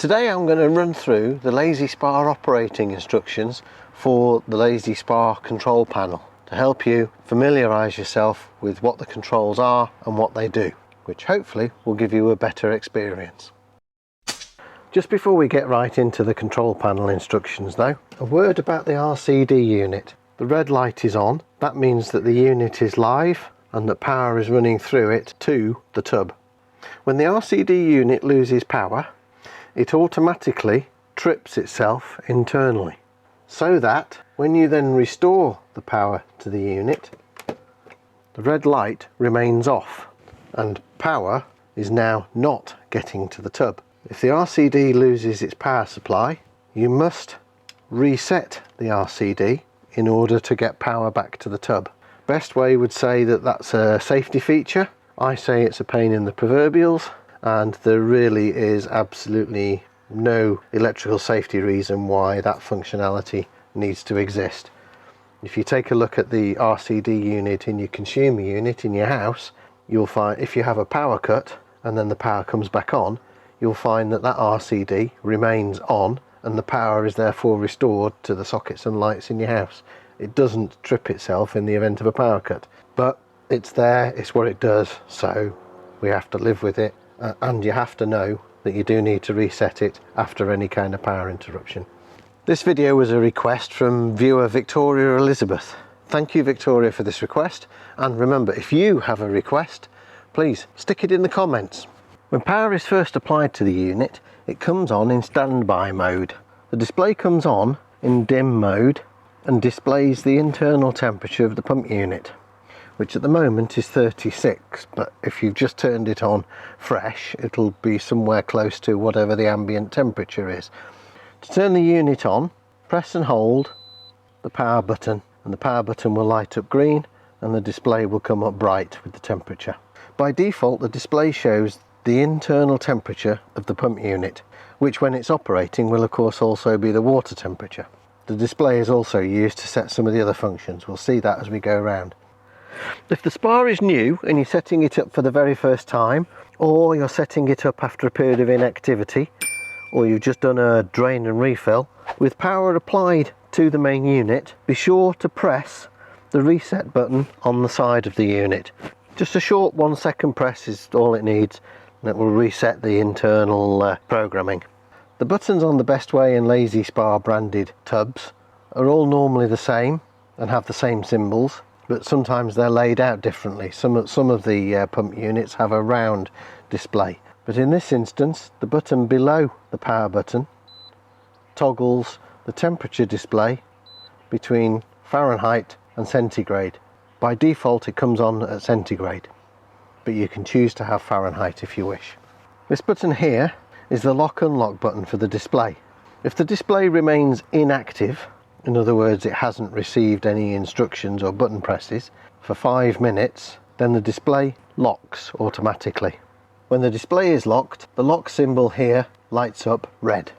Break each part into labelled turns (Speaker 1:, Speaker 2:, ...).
Speaker 1: Today I'm going to run through the LazySpa operating instructions for the LazySpa control panel to help you familiarise yourself with what the controls are and what they do, which hopefully will give you a better experience. Just before we get right into the control panel instructions though, a word about the RCD unit. The red light is on. That means that the unit is live and that power is running through it to the tub. When the RCD unit loses power, it automatically trips itself internally, so that when you then restore the power to the unit, the red light remains off and power is now not getting to the tub. If the RCD loses its power supply, you must reset the RCD in order to get power back to the tub. Best way would say that that's a safety feature. I say it's a pain in the proverbials, and there really is absolutely no electrical safety reason why that functionality needs to exist. If you take a look at the RCD unit in your consumer unit in your house, you'll find if you have a power cut and then the power comes back on, you'll find that that RCD remains on and the power is therefore restored to the sockets and lights in your house. It doesn't trip itself in the event of a power cut, but it's there, it's what it does, so we have to live with it, and you have to know that you do need to reset it after any kind of power interruption. This video was a request from viewer Victoria Elizabeth. Thank you, Victoria, for this request, and remember, if you have a request, please stick it in the comments. When power is first applied to the unit, it comes on in standby mode. The display comes on in dim mode and displays the internal temperature of the pump unit, which at the moment is 36, but if you've just turned it on fresh, it'll be somewhere close to whatever the ambient temperature is. To turn the unit on, press and hold the power button, and the power button will light up green and the display will come up bright with the temperature. By default, the display shows the internal temperature of the pump unit, which when it's operating will of course also be the water temperature. The display is also used to set some of the other functions. We'll see that as we go around. If the spa is new and you're setting it up for the very first time, or you're setting it up after a period of inactivity, or you've just done a drain and refill, with power applied to the main unit, be sure to press the reset button on the side of the unit. Just a short 1 second press is all it needs, and it will reset the internal programming. The buttons on the Best Way and LazySpa branded tubs are all normally the same and have the same symbols, but sometimes they're laid out differently. Some of the pump units have a round display, but in this instance the button below the power button toggles the temperature display between Fahrenheit and centigrade. By default it comes on at centigrade, but you can choose to have Fahrenheit if you wish. This button here is the lock-unlock button for the display. If the display remains inactive, in other words it hasn't received any instructions or button presses for 5 minutes, then the display locks automatically. When the display is locked, the lock symbol here lights up red.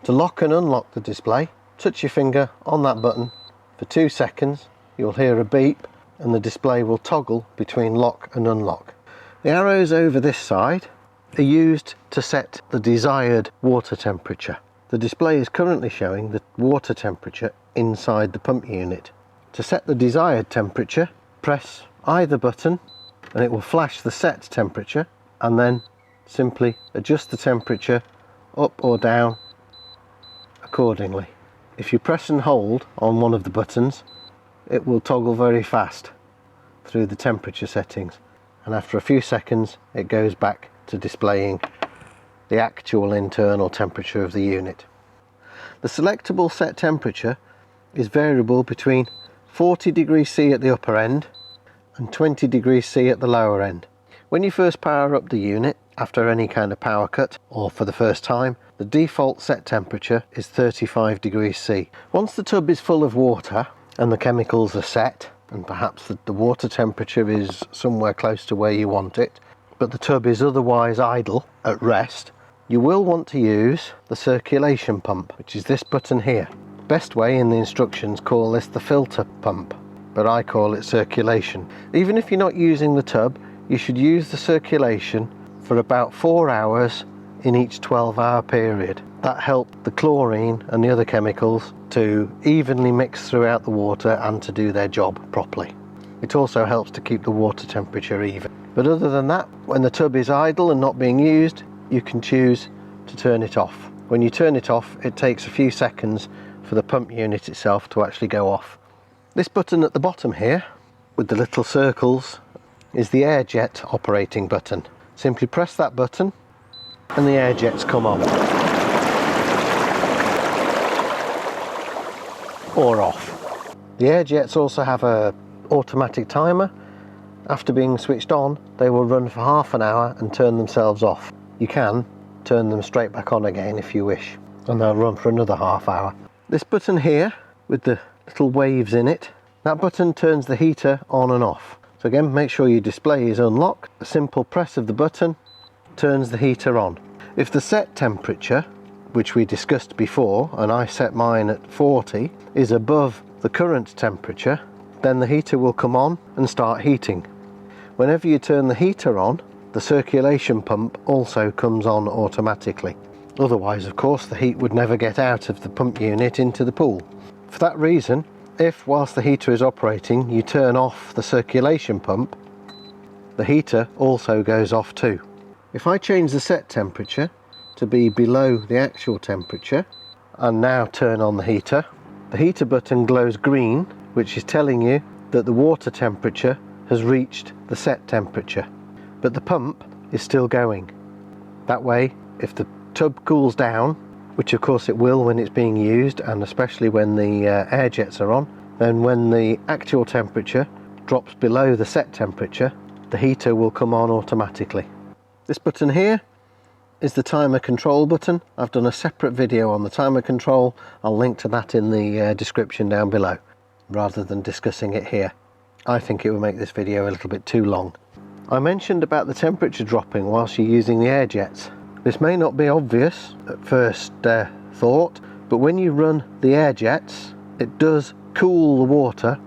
Speaker 1: To lock and unlock the display, touch your finger on that button for 2 seconds, you'll hear a beep and the display will toggle between lock and unlock. The arrows over this side are used to set the desired water temperature. The display is currently showing the water temperature inside the pump unit. To set the desired temperature, press either button and it will flash the set temperature, and then simply adjust the temperature up or down accordingly. If you press and hold on one of the buttons, it will toggle very fast through the temperature settings, and after a few seconds it goes back to displaying the actual internal temperature of the unit. The selectable set temperature is variable between 40 degrees C at the upper end and 20 degrees C at the lower end. When you first power up the unit after any kind of power cut or for the first time, the default set temperature is 35 degrees C. Once the tub is full of water and the chemicals are set, and perhaps the water temperature is somewhere close to where you want it, but the tub is otherwise idle at rest, you will want to use the circulation pump, which is this button here. Best Way in the instructions call this the filter pump, but I call it circulation. Even if you're not using the tub, you should use the circulation for about 4 hours in each 12-hour period. That helped the chlorine and the other chemicals to evenly mix throughout the water and to do their job properly. It also helps to keep the water temperature even. But other than that, when the tub is idle and not being used, you can choose to turn it off. When you turn it off, it takes a few seconds for the pump unit itself to actually go off. This button at the bottom here, with the little circles, is the air jet operating button. Simply press that button and the air jets come on. Or off. The air jets also have an automatic timer. After being switched on, they will run for half an hour and turn themselves off. You can turn them straight back on again if you wish, and they'll run for another half hour. This button here with the little waves in it, that button turns the heater on and off. So again, make sure your display is unlocked. A simple press of the button turns the heater on. If the set temperature, which we discussed before, and I set mine at 40, is above the current temperature, then the heater will come on and start heating. Whenever you turn the heater on, the circulation pump also comes on automatically. Otherwise, of course, the heat would never get out of the pump unit into the pool. For that reason, if whilst the heater is operating you turn off the circulation pump, the heater also goes off too. If I change the set temperature to be below the actual temperature and now turn on the heater button glows green, which is telling you that the water temperature has reached the set temperature, but the pump is still going. That way, if the tub cools down, which of course it will when it's being used, and especially when the air jets are on, then when the actual temperature drops below the set temperature, the heater will come on automatically. This button here is the timer control button. I've done a separate video on the timer control. I'll link to that in the description down below, rather than discussing it here. I think it will make this video a little bit too long. I mentioned about the temperature dropping whilst you're using the air jets. This may not be obvious at first thought, but when you run the air jets, it does cool the water.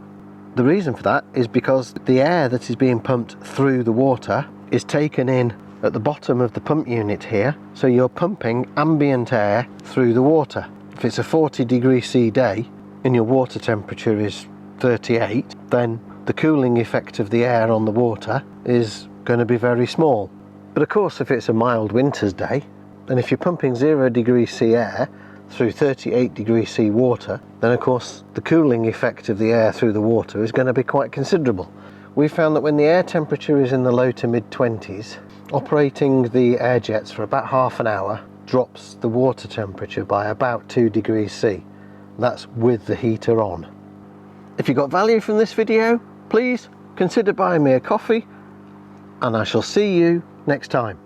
Speaker 1: The reason for that is because the air that is being pumped through the water is taken in at the bottom of the pump unit here, so you're pumping ambient air through the water. If it's a 40°C day and your water temperature is 38, then the cooling effect of the air on the water is going to be very small. But of course, if it's a mild winter's day, and if you're pumping 0°C air through 38°C water, then of course the cooling effect of the air through the water is going to be quite considerable. We found that when the air temperature is in the low to mid 20s, operating the air jets for about half an hour drops the water temperature by about 2°C. That's with the heater on. If you got value from this video, please consider buying me a coffee, and I shall see you next time.